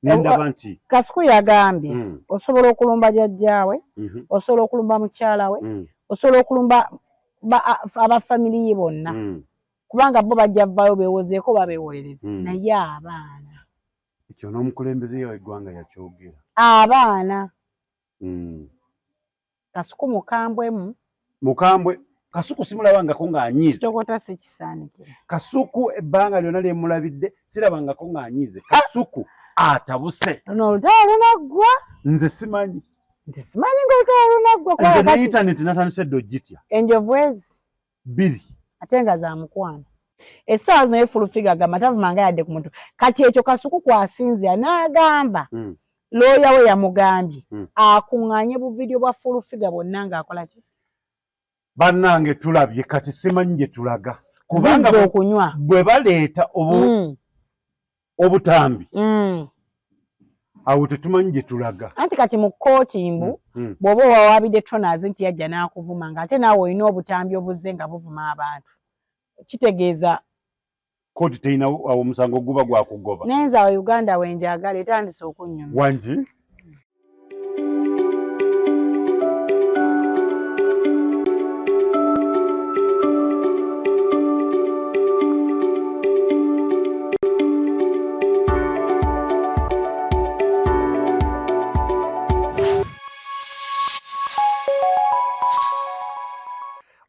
nendaba nti Kasuku yagambye osobola okulumba jjajjaawe, osobola okulumba mukyala we, osobola okulumba abafamily ye bonna kubanga bo bajja vaayo beewozeeko babeewolereze naye abaana ekyo n'omukulembeze w'eggwanga yakyogera abaana Kasuku mukambwe Kasuku simulabangako ng'anyiize kitokota si kisaanikira Kasuku ebbanga lyonna lye mulabidde sirabangako ng'anyiize Kasuku atabuse olutalo lunaggwa nze simanyi ng'olutalo lunaggwa nze ne internet natandise dde ogitya enjovu ezi 2 ate nga za mukwano essaawa zino efulufiga agamba tavumanga yadde ku muntu kati ekyo Kasuku kwasinzira n'agamba looya we yamugambye akuŋŋaanye buvidiyo bwa fulufiga bwonna ng'akola ki bannange tulabye kati simanyi gye tulaga kubanga okunywa bwe baleeta obutambi awo tetumanyi gye tulaga anti kati mu kkooti mbu bw'oba owawaabidde Troners nti yajja n'akuvuma nga ate naawe olina obutambi obuzze nga buvuma abantu kitegeeza kkooti terina awo omusango guba gwakugoba naye nze awo Uganda wenjagala etandise okunnyuma wangi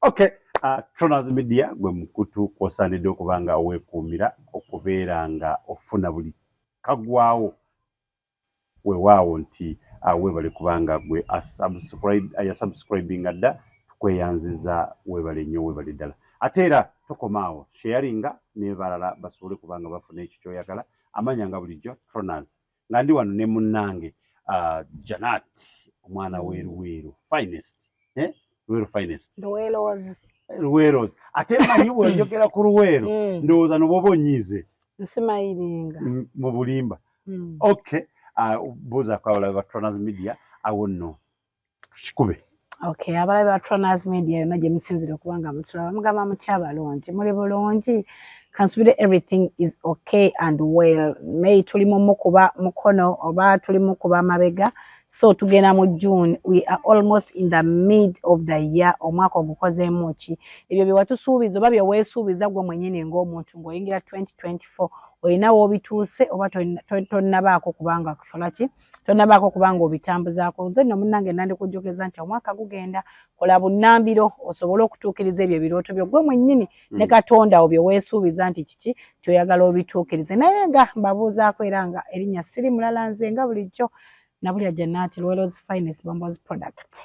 Okay, Troners Media gwe mukutu kwosaanidde okuba nga weekuumira okubeera nga ofuna buli kagwawo weewaawo nti weebale kubanga gwe ayasubscribinga dda tukweyanziza weebale nnyo weebale ddala ate era tokomaawo sharinga ne balala basobole kubanga bafuna ekyo kyoyagala amanya nga bulijjo Troners nga ndi wano ne munnange Janat omwana w'eruweero finest Luweero finest. Luweero's. Ate manyi bw'oyogera ku Luweero ndowooza n'oba onyiize. Nsimayiringa. Mu bulimba. Okay. Buuzaako abalabe ba Troners Media awo nno kikube. Okay, abalabe ba Troners Media yonna gye musinzire okuba nga mutulaba mugamba mutya abalungi muli bulungi kansubire everything is okay and well. May tuli mu mukuba mukono oba tuli mukuba mabega. So tugenda mu June, we are almost in the mid of the year omwaka ogukozeemu ki ebyo bye watusuubiza oba bye weesuubiza gwe mwennyini ng'omuntu ng'oyingira 2024 olina w'obituuse oba tonnabaako kubanga kukola ki tonnabaako kubanga obitambuzaako nze nno munnange nandikujjukiriza nti omwaka gugenda kola bunnambiro osobole okutuukiriza ebyo ebirooto byo gwe mwennyini ne Katonda wo bye weesuubiza nti kiki kyoyagala obituukirize naye nga mbabuuzaako era nga erinnya siri mulala nze nga bulijjo Nabulya Janat, Luweero's finest Bambo's product.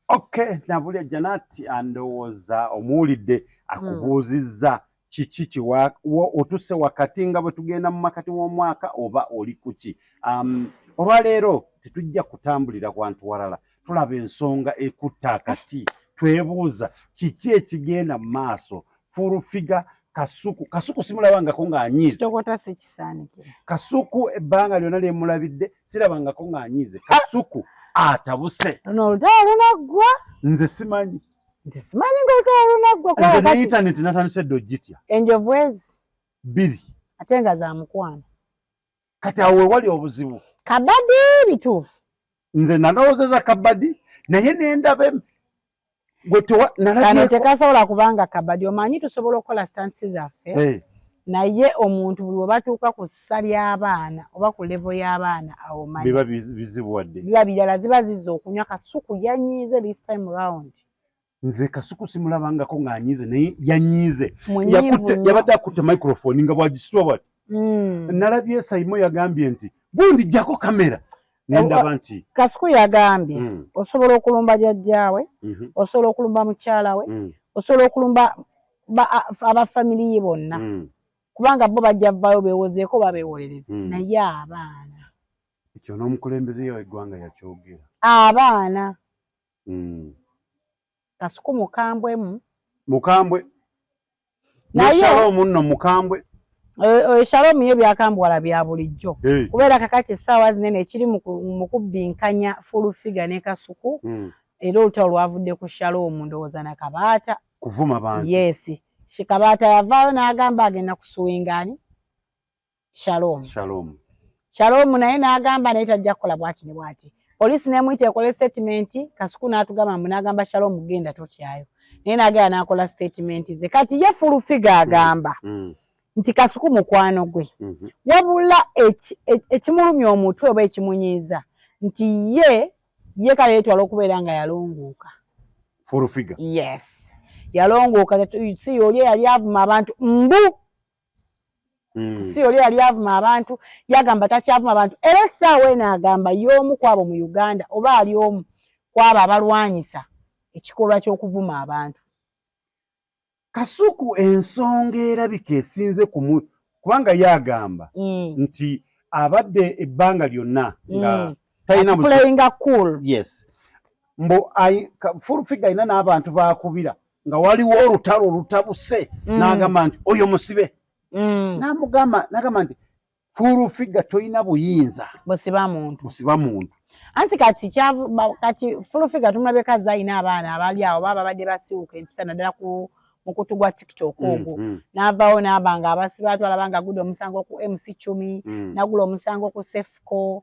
Okay, Nabulya Janat andowooza omuwulidde akubuuzizza kiki kiwa otuse wakati nga bwe tugenda mu makati w'omwaka oba oli kuki. Olwaleero tetujja kutambulira kwantu walala tulaba ensonga ekutta akati twebuuza kiki ekigenda mu maaso fulufiga Kasuku simulabangako ng'anyiize. Kitokota si kisaanikira. Kasuku ebbanga lyonna lye mulabidde sirabangako ng'anyiize. Kasuku atabuse. Olutalo lunaggwa. Nze simanyi. ng'olutalo lunaggwa. Nze ne internet natandise dde ogitya. Enjovu ezi 2 ate nga za mukwano. Kati awo wewali obuzibu. Kabadi bituufu. Nze nalowoozeza kabadi naye ne ndaba kano tekasobola kubanga kabadi omanyi tusobola okukola stunts zaffe naye omuntu buli batuuka ku ssa ly'abaana oba ku level y'abaana awo manyi biba bizibu wadde biba birala ziba zizza okunywa Kasuku yanyiize this time round nze Kasuku simulabangako ng'anyiize naye yanyiize yabadde akutte microphone nga bwagisitwa bwati nalabye Saimo yagambye nti gundi jjako kamera nendaba nti Kasuku yagambye osobola okulumba jjajjaawe osobola okulumba mukyala we osobola okulumba abafamily ye bonna kubanga bo bajja vaayo beewozeeko babeewolereze naye abaana ekyo n'omukulembeze w'eggwanga yakyogera abaana Kasuku mukambwe naye Shalom nno mukambwe Shalom ye byakambwala bya bulijjo kubeera kakati essaawa zinene ekiri mu kubbinkanya fulufiga ne Kasuku era olutalo lwavudde ku Shalom ndowooza na Kabaata kuvuma bantu yes Kabaata yavaayo n'agamba agenda kusuwingani Shalom Shalom naye n'agamba naye tajja kukola bw'ati ne bw'ati. Poliisi n'emuyita ekole statement, Kasuku n'atugamba mbu n'agamba Shalom genda totyayo. Naye n'agenda n'akola statement ze. Kati ye full figure agamba nti Kasuku mukwano gwe. Wabula ekimulumya omutwe oba ekimunyiiza nti ye kale yeetwala okubeera nga yalonguuka. Full figure. Yes. Yalonguuka si oli yali avuma abantu si oli yali avuma abantu yagamba takyavuma abantu era essaawa eno agamba y'omu kwabo mu Uganda oba ali omu kwabo abalwanyisa ekikolwa ky'okuvuma abantu. Kasuku ensonga erabika esinze kubanga yagamba nti abadde ebbanga lyonna nga talina playing cool. Yes. Mbo full figure alina n'abantu bakubira nga waliwo olutalo olutabuse n'agamba nti oyo musibe. N'agamba nti full figure toyina buyinza busiba muntu. Anti kati full figure tumulabye kazi alina abaana abali awo baba badde basiwuka empisa naddala mu kutu gwa TikTok ogwo. N'avaawo n'abanga abasiba atwala banga gudde omusango ku MC10 nagula omusango ku Sefco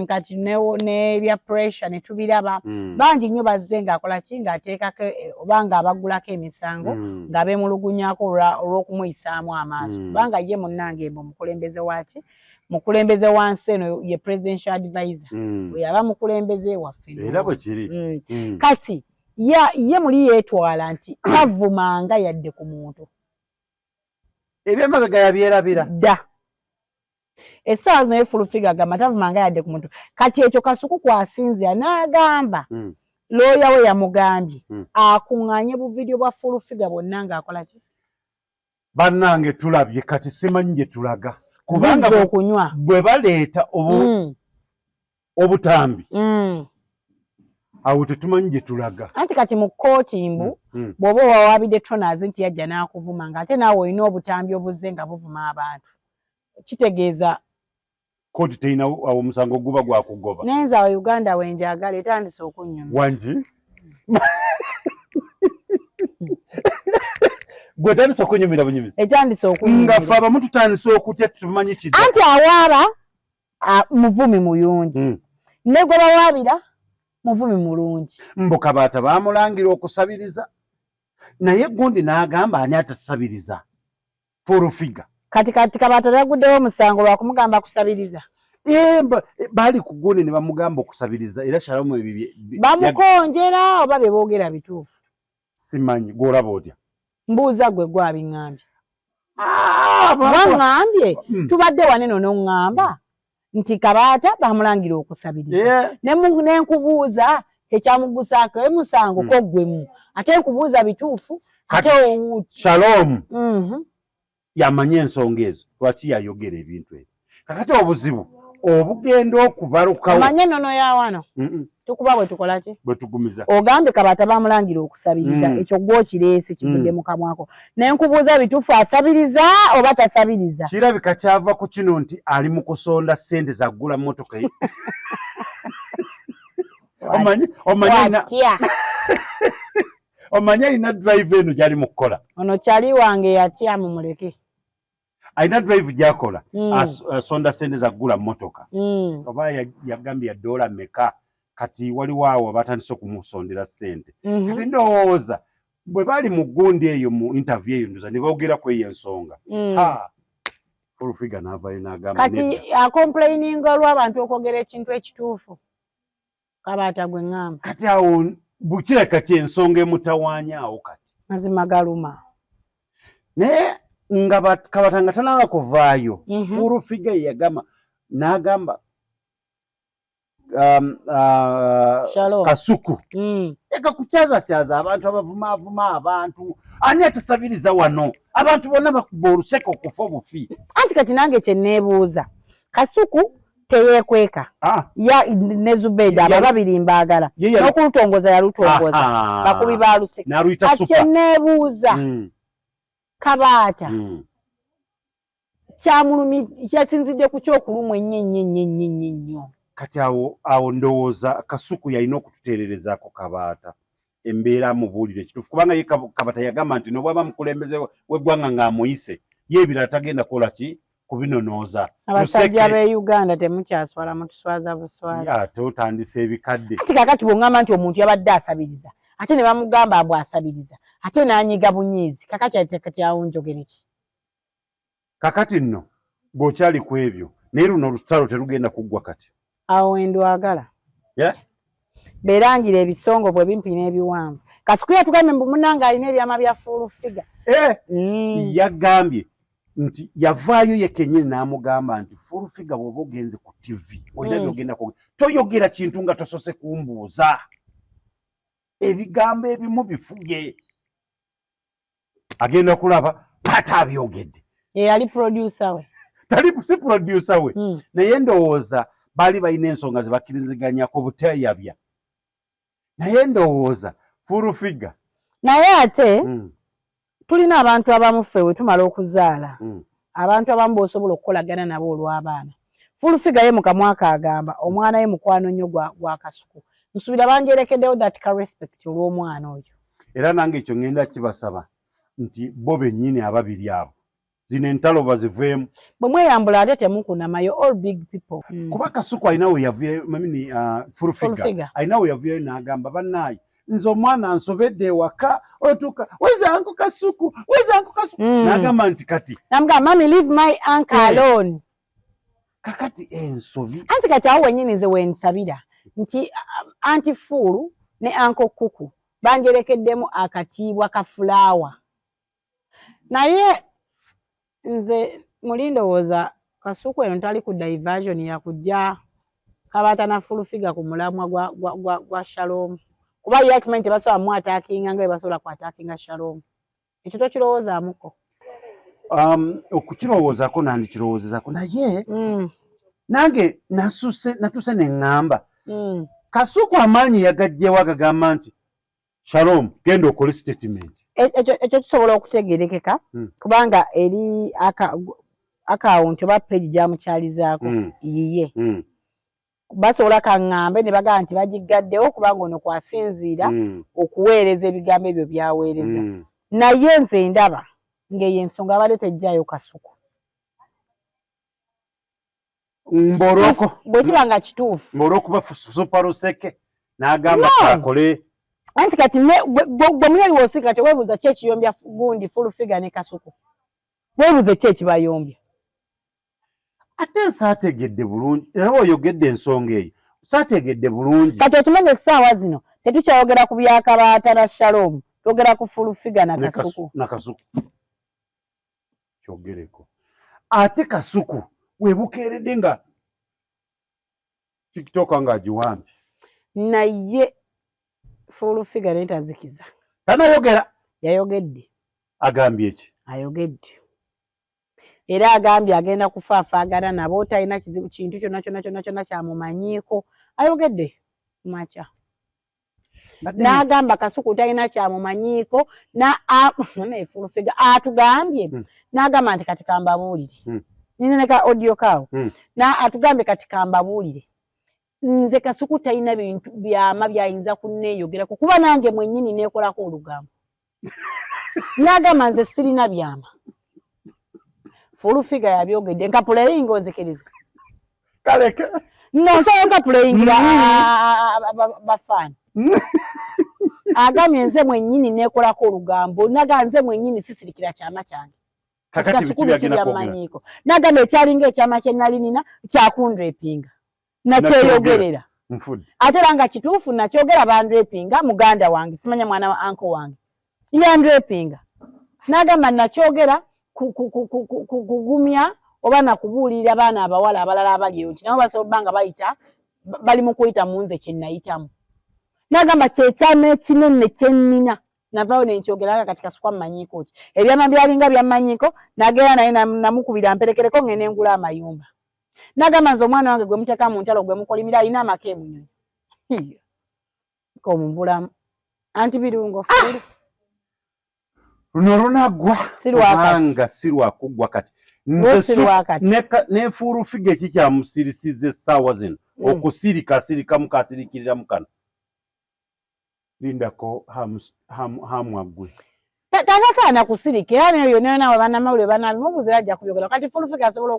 kati ne bya pressure ne tubiraba bangi nnyo bazze ng'akola ki ng'ateekako obanga abagulako emisango ng'abeemulugunyaako olw'okumuyisaamu amaaso kubanga ye munnange mbu mukulembeze waki mukulembeze wansi eno ye presidential advisor we yaba mukulembeze waffe era bwe kiri kati ye muli yeetwala nti tavumanga yadde ku muntu ebyemabega yabyerabira dda essaawa zino ye full figure agamba tavumanga yadde ku muntu kati ekyo Kasuku kwasinzira n'agamba looya we yamugambye akuŋŋaanye buvidiyo bwa full figure bwonna ng'akola ki bannange tulabye kati simanyi gye tulaga kubanga okunywa bwe baleeta obutambi awo tetumanyi gye tulaga anti kati mu kkooti mbu bw'oba owawaabidde Toners nti yajja n'akuvuma ng'ate naawe olina obutambi obuzze nga buvuma abantu kitegeeza kkooti terina awo omusango guba gwakugoba naye nze awo Uganda wenjagala etandise okunnyuma wangi gwe tandise okunyumira bunyumizi etandise okunyumira nga ffe abamu tutandise okutya tumanyi kidda anti awaaba muvumi muyungi ne gwe bawaabira muvumi mulungi mbo Kabaata baamulangira okusabiriza naye gundi n'agamba ani atasabiriza full figure kati Kabaata yaguddewo omusango lwa kumugamba kusabiriza baali ku gundi ne bamugamba okusabiriza era Shalamu bamukonjera oba be boogera bituufu simanyi gw'olaba otya mbuuza gwe gwabiŋŋambye baŋŋambye tubadde waneno n'oŋŋamba nti Kabaata bamulangira okusabiriza nenkubuuza tekyamugusaako emusango ko gwemu ate nkubuuza bituufu ate Shalom yamanye ensonga ezo lwaki yayogera ebintu ebyo kakati obuzibu obugenda okubalukawo amanye nono ya wano tukuba bwe tukola ki bwe tugumiza ogambe Kabaata bamulangira okusabiriza ekyo gwokireese kivudde mu kamwako naye nkubuuza bituufu asabiriza oba tasabiriza kirabika kyava ku kino nti ali mu kusonda ssente zaggula mmotoka ye omanyi alina drive eno gy'ali mu kukola ono kyali wange yatya mumuleke alina drive gy'akola asonda ssente zaggula mmotoka oba yagambye $1 meka kati waliwo awo batandise okumusondera ssente kati ndowooza bwe bali mu gundi eyo mu interview eyo ndoza ne boogera ku eyo ensonga full figure n'avayo n'agamba kati akomplaininga olw'abantu okwogera ekintu ekituufu Kabaata gwe ŋŋamba kati awo bukireka kyensonga emutawaanya awo kati mazima galuma naye nga Kabaata nga tanaba kuvaayo full figure yagamba n'agamba Kasuku eka kukyazakyaza abantu abavuma abantu ani atasabiriza wano abantu bonna bakuba oluseke okufa obufi anti kati nange kyenneebuuza Kasuku teyeekweka ne Zubeda abo babiri mbaagala n'okulutongoza yalutongoza bakubi baaluseke kati kyenneebuuza Kabaata kyasinzidde ku kyokulumwa ennyo kati awo ndowooza Kasuku yalina okututeererezaako Kabaata embeera amubuulire ekituufu kubanga ye Kabaata yagamba nti nobwaba mukulembeze w'eggwanga ng'amuyise ye ebirala tagenda kukola ki kubinonooza. Abasajja be Uganda temukyaswala mutuswaza buswaza. Ya totandise ebikadde. Ati kakati bwongamba nti omuntu yabadde asabiriza. Ate ne bamugamba abwasabiriza. Ate n'anyiga bunyiizi. Kakati atekatyawo njogere ki? Kakati nno bw'okyali ku ebyo naye luno olutalo terugenda kuggwa kati. Awo wendwagala. Yeah? Berangira ebisongo bwe bimpi n'ebiwanvu. Kasuku yatugambye mbu munnange alina ebyama bya full figure. Yagambye nti yavaayo ye kennyini n'amugamba nti full figure bw'oba ogenze ku TV olina by'ogenda kwogera toyogera kintu nga tosose kumbuuza. Ebigambo ebimu bifuge. Agenda kulaba pata abyogedde. Ali producer we. Tali si producer we. Naye ndowooza baali balina ensonga ze bakkiriziganyako buteeyabya. Naye ndowooza full figure. Naye ate tulina abantu abamu ffe we tumala okuzaala. Abantu abamu b'osobola okukolagana nabo olw'abaana. Full figure ye mu kamwaka agamba omwana ye mukwano nnyo gwa Kasuku. Nsuubira bangerekeddewo that ka respect olw'omwana oyo. Era nange ekyo ngenda kibasaba nti bo bennyini ababiri abo zino entalo baziveemu. Bwe mweyambula ate temukunamayo all big people. Kuba Kasuku alina we yavuyeyo full figure alina we yavuyeyo n'agamba bannaayi nze omwana nsobedde ewaka otuuka weza Uncle Kasuku n'agamba nti kati namugamba mami leave my uncle alone. Kakati ensobi anti kati awo wennyini nze wensabira nti anti Fulu ne Uncle Kuku bangerekeddemu akatiibwa ka fulaawa. Naye nze mulindowooza Kasuku eno tali ku diversion ya kujja kabata na full figure ku mulamwa gwa Shalom. Kuba yakimanyi tebasobola mu attackinga nga basobola ku attackinga Shalom. Ekyo tokirowoozaamuko? Okukirowoozaako nandikirowoozezako naye nange natuse ne ŋŋamba Kasuku amaanyi yagajjewo agagamba nti Shalom genda okole statement. Ekyo kisobola okutegerekeka kubanga eri akawunti oba page gyamukyalizaako yiye. Basobola kaŋŋambe ne bagamba nti bagigaddewo kubanga ono kwasinziira okuweereza ebigambo ebyo byaweereza. Naye nze ndaba ng'eyo ensonga abadde tejjaayo Kasuku. Mboroko bwe kiba nga kituufu. Mboroko super ruseke n'agamba akole. Anti kati bwe muyali wosika teweebuuza ki ekiyombya gundi full figure ne Kasuku. Weebuuze ki ekibayombya. Ate saategedde bulungi era oyogedde ensonga eyo saategedde bulungi. Kati otumanye essaawa zino tetukyayogera ku byakabaata na Shalom twogera ku full figure na Kasuku. Kyogereko ate Kasuku webukeeredde nga TikTok nga agiwambye. Naye full figure netazikiza. Tanayogera. Yayogedde. Agambye ki? Ayogedde. Era agambye agenda kufaafaagana nabo talina kizibu kintu kyonna kyamumanyiiko. Ayogedde macha. N'agamba Kasuku talina kyamumanyiiko naye full figure atugambye n'agamba nti kati kambabuulire. Nineka audio kaawo. Atugambye kati kambabuulire. Nze Kasuku talina bintu byama byayinza kunneeyogerako kuba nange mwennyini neekolako olugambo. N'agamba nze sirina byama. Full figure yabyogedde nka playing onzikiriza. Kaleke. No nka playing bafani. Agambye nze mwennyini neekolako olugambo naga nze mwennyini sisirikira kyama kyange. Kakati bikyagenda kwogera. N'agamba ekyalinga ekyama kye nali nina kyakundrepinga. Nakyeyogerera. Ate era nga kituufu nakyogera bandrepinga muganda wange simanya mwana wa uncle wange. Yandrepinga. N'agamba nakyogera kugumya oba nakubuulira abaana abawala abalala abali eyo nti nabo basobola nga bayita bali mu kuyita mu nze kye nayitamu. N'agamba kyekyama ekinene kye nnina navaawo ne nkyogera kati Kasuku amanyiiko ki. Ebyama byalinga byamanyiiko nagera naye namukubira mperekereko ngende ngula amayumba. N'agamba nze omwana wange gwe muteeka mu ntalo gwe mukolimira alina amaka emunyonyi. Komubulamu. Anti birungo fulu. Luno lunaggwa kubanga si lwakuggwa kati. Ne full figure kikyamusirisiza essaawa zino okusirika mukasirikirira mu kano. Lindako hamwaggwe. Tatataana kusirika era neyo nawe bannamawulire banabi mubuzira ajja kubyogera kati Fullfigure asobola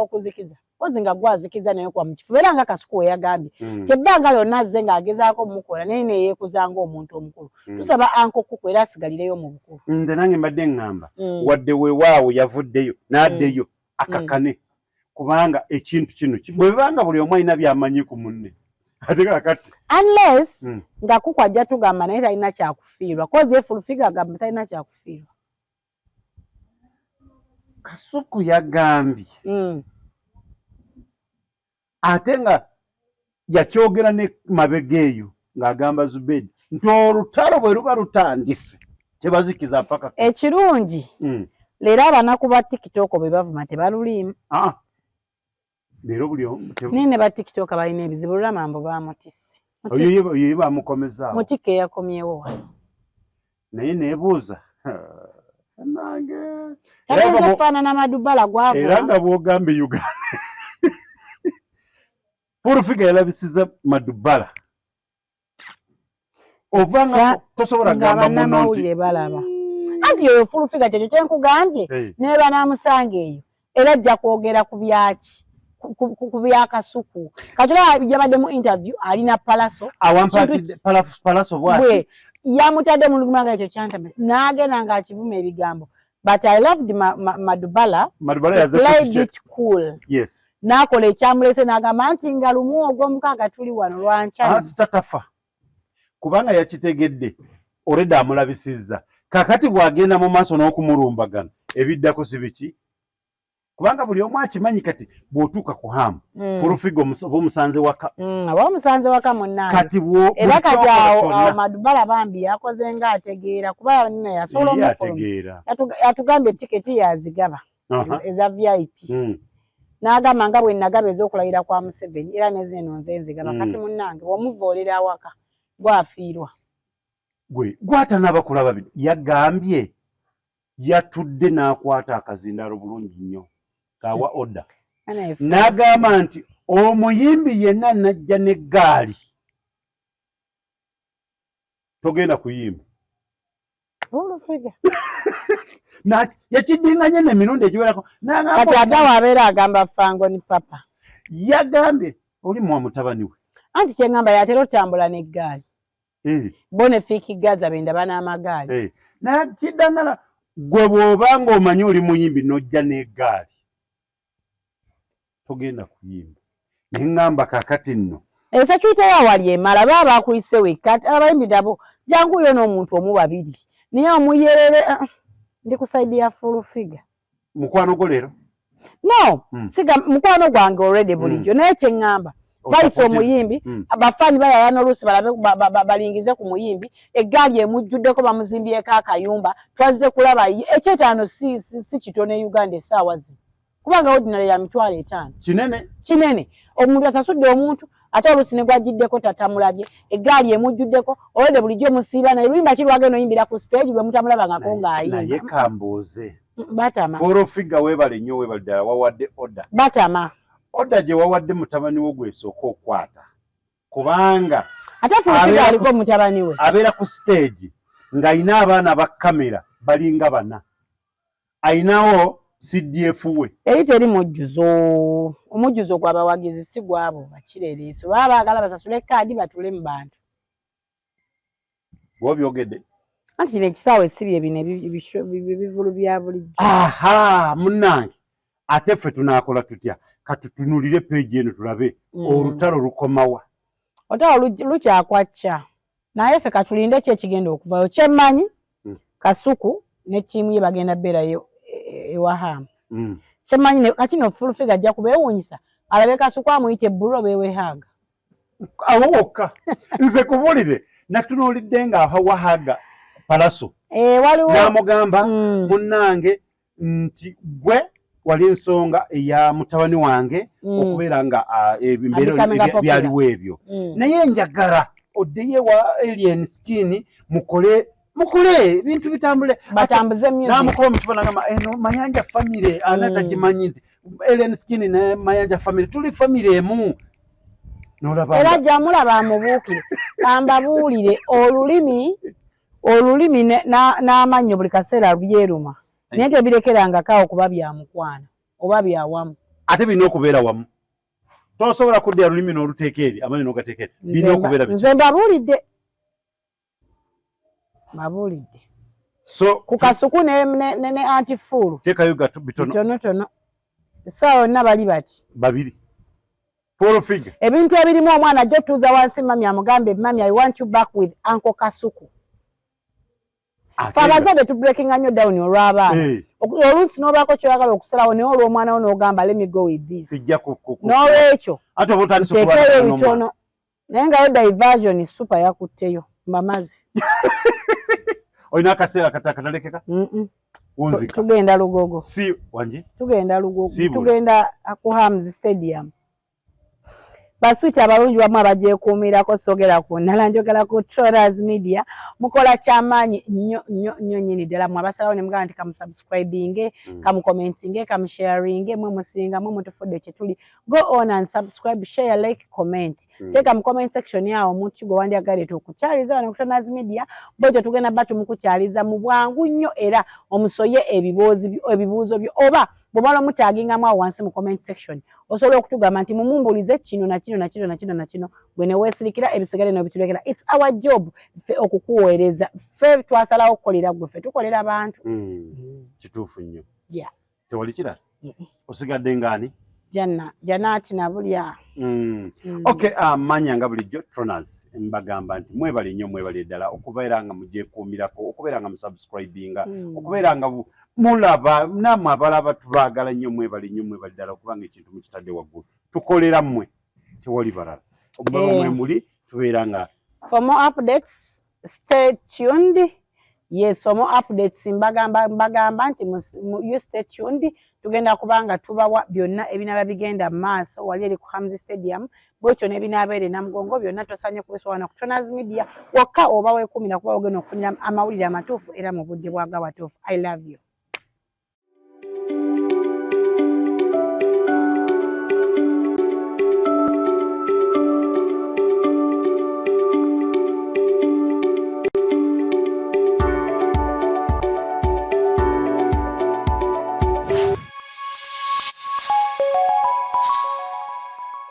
okuzikiza ozi nga gwazikiza naye kwa mukifuba era nga Kasuku we yagambye kyebbanga lyonna azze ng'agezaako mukola naye neyeekuzanga omuntu omukulu tusaba anko kuku era asigalireyo mu bukulu nze nange mbadde ngamba wadde weewaawo yavuddeyo n'addeyo akakane kubanga ekintu kino bwe bibanga buli omu alina by'amanyi ku munne ate kakati unless nga kuku ajja tugamba naye talina kyakufiirwa kozi ye Fullfigure agamba talina kyakufiirwa Kasuku yagambye ate nga yakyogera ne mabega eyo ng'agamba Zubedi nti olutalo bwe luba lutandise tebazikiza mpaka ekirungi leero abanaku ba TikTok bwe bavuma tebaluliimu leero buli nene ba TikTok balina ebizibu lulamambo bamutisse oyo bamukomezaawo Mutika eyakomyewo wano naye neebuuza nange yageza okufaanana Madubala gwavuma era nga bw'ogambye Uganda Fullfigure yalabisiza Madubala ovanga tosobola gamba munnamawulire balaba anti oyo Fullfigure kyekyo kyenkugambye ne banaamusanga eyo era ajja kwogera ku byaki ku bya Kasuku kati yabadde mu interview alina Palaso Palaso bwe yamutadde mu lugumanga ekyo kyantame n'agenda ng'akivuma ebigambo but I loved Madubala played it cool yes n'akola ekyamulese n'agamba nti nga lumu ogw'omukaaga tuli wano lwancani tatafa kubanga yakitegedde oleda amulabisizza kakati bw'agenda mu maaso n'okumulumbagana ebiddako si biki kubanga buli omu akimanyi kati bw'otuuka ku hamu Fullfigure b'omusanze waka b'omusanze waka munnange kati era kati awo Madubala bambi yakoze ng'ategeera kuba nina yasobola omufuluma yatugambye tiketi yazigaba eza VIP n'agamba nga bwe nagaba ez'okulayira kwa Museveni era nezino nze nzigaba kati munnange bw'omuvoolera awaka gwafiirwa gwatanaaba kulaba bino yagambye yatudde n'akwata akazindaalo bulungi nnyo kaawa oda n'agamba nti omuyimbi yenna najja n'eggaali togenda kuyimba yakiddinganye n'emirundi egiwerako kati ate wabeera agamba Fango ni papa yagambye oli mwa mutabani we anti kyeŋŋamba yatera otambula n'eggaali Boniface Gaza bendaba n'amagaali nakiddangana gwe bw'obanga omanyi oli muyimbi n'ojja n'eggaali togenda kuyimba naye ŋŋamba kakati nno security wali emala baba bakuyise wekka abayimbi nabo janguyo n'omuntu omu babiri naye omuyerere ndi ku side ya Fullfigure mukwano gwo leero no siga mukwano gwange already bulijjo naye kyeŋŋamba bayise omuyimbi abafaani bayaya n'oluusi balabe balingize ku muyimbi eggaali emujjuddeko bamuzimbyeko akayumba twazze kulaba ekyetaano si kitono e Uganda essaawa zino kubanga ordinary ya mitwalo 5 kinene omuntu asasudde omuntu ate oluusi ne gwagiddeko tatamulabye eggaali emujjuddeko olwedde bulijjo musiiba naye luyimba ki lwagenda oyimbira ku stage bwe mutamulabangako ng'ayimba naye kambuuze batama Fullfigure weebale nnyo weebale ddala wawadde oda batama oda gye wawadde mutabani wo gwesooka okukwata kubanga ate Fullfigure aliko mutabani we abeera ku stage ng'ayina abaana ba kamera balinga bana ayinawo CDF we eri teri mujjuzo omujjuzo gw'abawagizi si gwabo bakirereese baba baagala basasule kaadi batule mu bantu bw'obyogedde anti kino ekisaawe esibye bino ebivulu bya bulijjo munnange ate ffe tunaakola tutya katutunulire peegi eno tulabe olutalo lukomawa olutalo lukyakwaca naye ffe katulinde ki ekigenda okuvayo kyemmanyi Kasuku ne ttiimu ye bagenda beerayo ewahamu kyemmanyi kati no Fullfigure ajja kubeewuunyisa alabe Kasuku amuyite ebbulu beewehaaga awo wokka nze kubulire natunuulidde ng'awahaga Palaso n'amugamba munnange nti gwe wali ensonga eya mutabani wange okubeera nga embeera byaliwo ebyo naye njagala oddeyo ewa Alien Skin mukole ebintu bitambule batambuze n'amukuba mu kifaananyi ngamba eno Mayanja famire ana takimanyi nti Alien Skin ne Mayanja famire tuli famire emu era ajja mulaba amubuukire ambabuulire olulimi olulimi n'amannyo buli kaseera byeruma naye tebirekeranga kaawo kuba bya mukwano oba bya wamu ate birina okubeera wamu tosobola kudda olulimi n'oluteeka eri amannyo n'ogateeka eri birina okubeera nze mbabuulidde so ku kasuku ne antifuulu teekayo bitono essaawa yonna bali bati babiri four figure ebintu ebirimu omwana ajja otuuza wansi mami amugambe mami I want you back with Uncle Kasuku fe abazadde tubreakinga nnyo down olw'abaana oluusi n'obaako kyoyagala okusalawo naye olw'omwana wo n'ogamba let me go with this n'olwekyo teekeyo ebitono naye nga yo diversion super yakutteyo mbamazi olina akaseera katalekeka wunzika tugenda Lugogo si wanje tugenda Lugogo tugenda ku Hams Stadium baswiti abalungi wamu abagyekuumirako sogera ku nnala njogera ku Tronaz Media mukola kyamaanyi nnyo nnyini ddala mwe abasalawo ne mugamba nti kamusubscribinge kamucommentinge kamusharinge mwe musinga mwe mutufudde kye tuli go on and subscribe share like comment teeka mu comment section yawo omuntu gwe wandyagadde okukyaliza wano ku Tronaz Media bwetyo tugenda batu mukukyaliza mu bwangu nnyo era omusoye ebibuuzo byo oba bw'omala omutaagingamu awo wansi mu comment section osobola okutugamba nti mumumbulize kino na kino gwe ne weesirikira ebisigale n'obituleekera it's our job ffe okukuweereza ffe twasalawo okukolera gwe ffe tukolera abantu kituufu nnyo tewali kirala osigadde ngaani Janaati nabulya okay manyanga bulijjo Tronaz mbagamba nti mwebali nnyo mwebali ddala okubeera nga mugyekuumirako okubeera nga musubscribinga okubeera nga mulaba namwe abalaba tubaagala nnyo mwebali ddala okubanga ekintu mukitadde waggulu tukolera mmwe tewali balala okubanga mwe muli tubeera nga for more updates stay tuned yes for more updates mbagamba nti you stay tuned tugenda kubanga tubawa byonna ebinaba bigenda maaso wali eri ku Hams Stadium bwekyo n'ebinaaba eri Namugongo byonna tosanye kubisobanura ku Tronaz Media wokka oba weekuumira kuba ogenda okufunira amawulire amatuufu era mu budde bwaga watuufu I love you